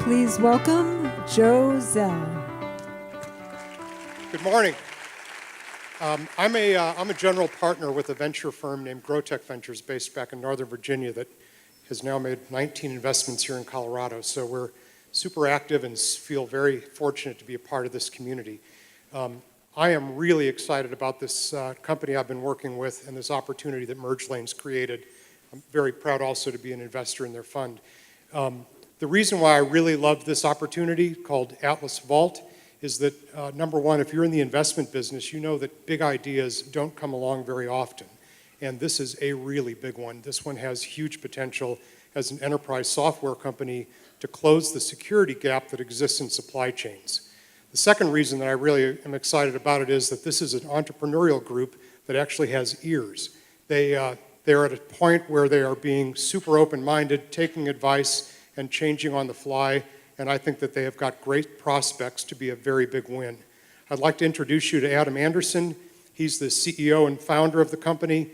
Please welcome Joe Zell. Good morning. I'm a general partner with a venture firm named Grotech Ventures based back in Northern Virginia that has now made 19 investments here in Colorado. So we're super active and feel very fortunate to be a part of this community. I am really excited about this company I've been working with and this opportunity that MergeLane's created. I'm very proud also to be an investor in their fund. The reason why I really love this opportunity called Atlas Vault is that, number one, if you're in the investment business, you know that big ideas don't come along very often. And this is a really big one. This one has huge potential as an enterprise software company to close the security gap that exists in supply chains. The second reason that I really am excited about it is that this is an entrepreneurial group that actually has ears. They're at a point where they are being super open-minded, taking advice, and changing on the fly, and I think that they have got great prospects to be a very big win. I'd like to introduce you to Adam Anderson. He's the CEO and founder of the company.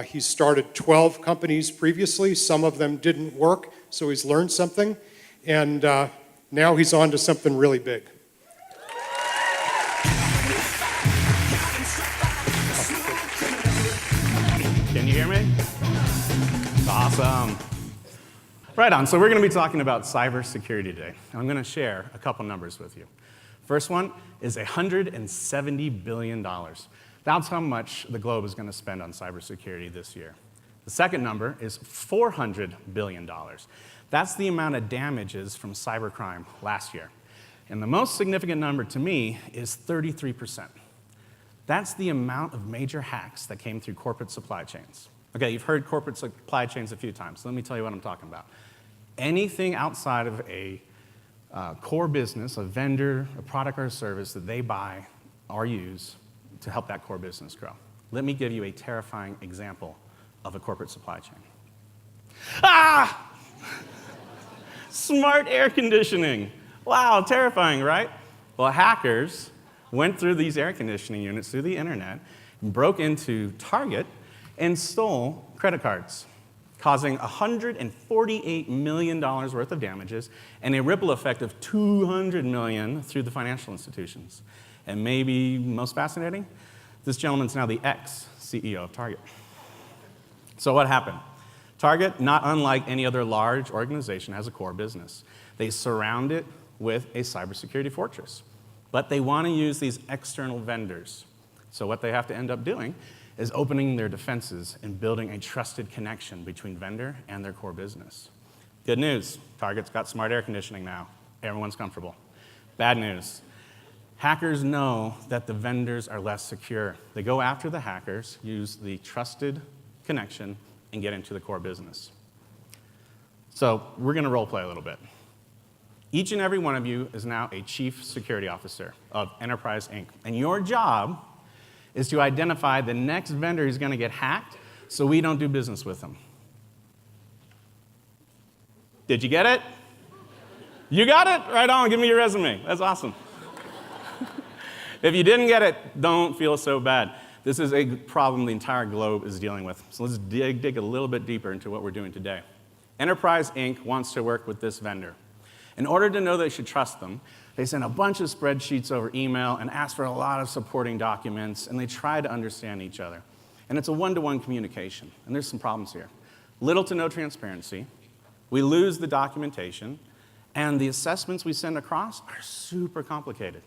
He's started 12 companies previously. Some of them didn't work, so he's learned something, and now he's on to something really big. Can you hear me? Awesome. Right on. So we're going to be talking about cybersecurity today. I'm going to share a couple numbers with you. First one is $170 billion. That's how much the globe is going to spend on cybersecurity this year. The second number is $400 billion. That's the amount of damages from cybercrime last year. And the most significant number to me is 33%. That's the amount of major hacks that came through corporate supply chains. Okay, you've heard corporate supply chains a few times. Let me tell you what I'm talking about. Anything outside of a core business, a vendor, a product or a service that they buy or use to help that core business grow. Let me give you a terrifying example of a corporate supply chain. Ah! Smart air conditioning. Wow, terrifying, right? Well, hackers went through these air conditioning units through the internet, broke into Target, and stole credit cards, causing $148 million worth of damages and a ripple effect of $200 million through the financial institutions. And maybe most fascinating, this gentleman's now the ex-CEO of Target. So what happened? Target, not unlike any other large organization, has a core business. They surround it with a cybersecurity fortress. But they want to use these external vendors. So what they have to end up doing is opening their defenses and building a trusted connection between vendor and their core business. Good news, Target's got smart air conditioning now. Everyone's comfortable. Bad news, hackers know that the vendors are less secure. They go after the hackers, use the trusted connection, and get into the core business. So we're going to role play a little bit. Each and every one of you is now a chief security officer of Enterprise Inc. And your job is to identify the next vendor who's going to get hacked so we don't do business with them. Did you get it? You got it? Right on, give me your resume. That's awesome. If you didn't get it, don't feel so bad. This is a problem the entire globe is dealing with. So let's dig a little bit deeper into what we're doing today. Enterprise Inc. wants to work with this vendor. In order to know they should trust them, they send a bunch of spreadsheets over email and ask for a lot of supporting documents, and they try to understand each other. And it's a one-to-one communication, and there's some problems here. Little to no transparency. We lose the documentation, and the assessments we send across are super complicated.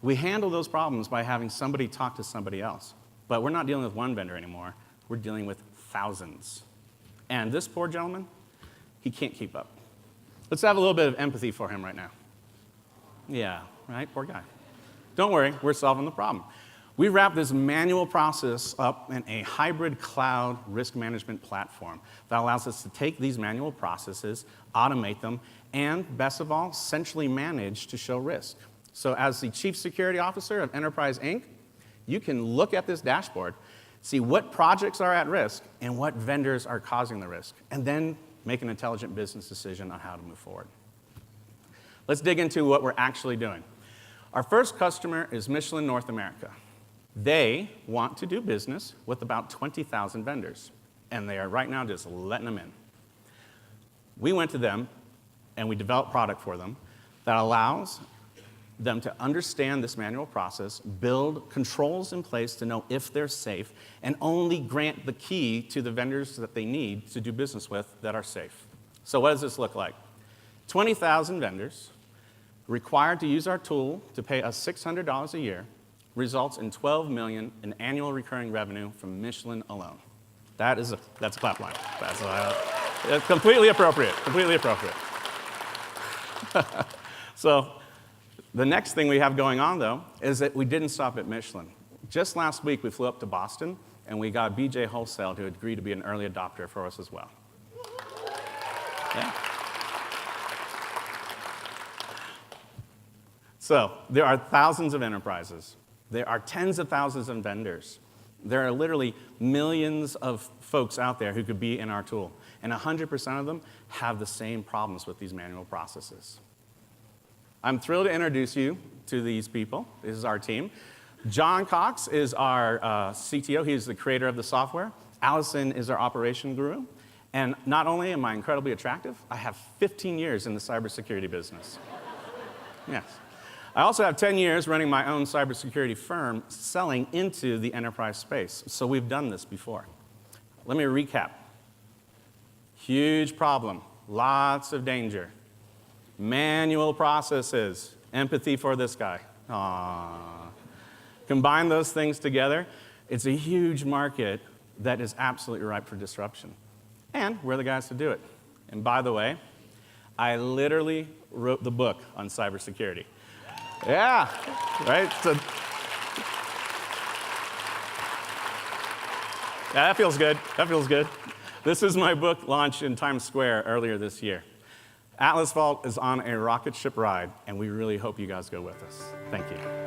We handle those problems by having somebody talk to somebody else. But we're not dealing with one vendor anymore. We're dealing with thousands. And this poor gentleman, he can't keep up. Let's have a little bit of empathy for him right now. Yeah, right? Poor guy. Don't worry, we're solving the problem. We wrap this manual process up in a hybrid cloud risk management platform that allows us to take these manual processes, automate them, and best of all, centrally manage to show risk. So as the Chief Security Officer of Enterprise Inc., you can look at this dashboard, see what projects are at risk and what vendors are causing the risk, and then make an intelligent business decision on how to move forward. Let's dig into what we're actually doing. Our first customer is Michelin North America. They want to do business with about 20,000 vendors, and they are right now just letting them in. We went to them and we develop product for them that allows them to understand this manual process, build controls in place to know if they're safe, and only grant the key to the vendors that they need to do business with that are safe. So what does this look like? 20,000 vendors required to use our tool to pay us $600 a year results in $12 million in annual recurring revenue from Michelin alone. That's a clap line. That's completely appropriate, completely appropriate. So the next thing we have going on, though, is that we didn't stop at Michelin. Just last week, we flew up to Boston, and we got BJ Wholesale to agree to be an early adopter for us as well. Yeah. So there are thousands of enterprises. There are tens of thousands of vendors. There are literally millions of folks out there who could be in our tool, and 100% of them have the same problems with these manual processes. I'm thrilled to introduce you to these people. This is our team. John Cox is our CTO. He's the creator of the software. Allison is our operation guru. And not only am I incredibly attractive, I have 15 years in the cybersecurity business. Yes. I also have 10 years running my own cybersecurity firm selling into the enterprise space. So we've done this before. Let me recap. Huge problem, lots of danger. Manual processes, empathy for this guy. Aww. Combine those things together, it's a huge market that is absolutely ripe for disruption. And we're the guys to do it. And by the way, I literally wrote the book on cybersecurity. Yeah, right? So, yeah, that feels good. That feels good. This is my book launch in Times Square earlier this year. Atlas Vault is on a rocket ship ride, and we really hope you guys go with us. Thank you.